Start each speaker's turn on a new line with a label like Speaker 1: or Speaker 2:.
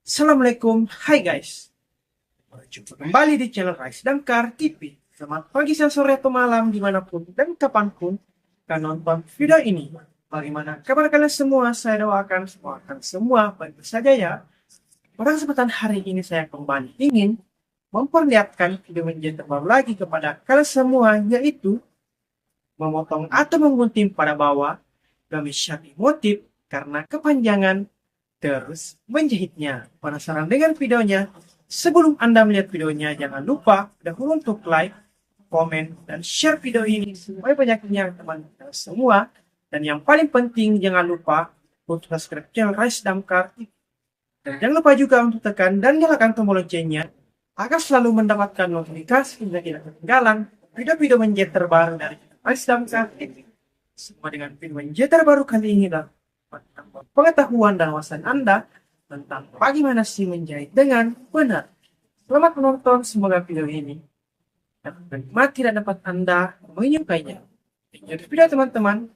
Speaker 1: Assalamualaikum, hai guys. Jumpa kembali di channel Rise dan Kar TV. Selamat pagi, siang, sore, atau malam, dimanapun dan kapanpun kalian nonton video ini. Bagaimana kabar kalian semua? Saya doakan semua baik saja ya. Pada kesempatan hari ini saya kembali ingin memperlihatkan video menjadi terbaru lagi kepada kalian semua, yaitu Memotong atau Menggunting pada Bawah, Gamis Syar'i Motif, Karena, Kepanjangan, Terus, Menjahitnya. Penasaran dengan videonya? Sebelum Anda melihat videonya, jangan lupa dahulu untuk like, komen, dan share video ini supaya banyaknya teman kita semua. Dan yang paling penting, jangan lupa untuk subscribe channel Rise Damkar. Dan jangan lupa juga untuk tekan dan nyalakan tombol loncengnya agar selalu mendapatkan notifikasi dan tidak ketinggalan video-video menjahit terbaru dari Rise Damkar. Semua dengan video menjahit terbaru kali ini lah pengetahuan dan wawasan Anda tentang bagaimana sih menjahit dengan benar. Selamat menonton, semoga video ini dapat menikmati dan dapat Anda menyukainya. Jadi video teman-teman,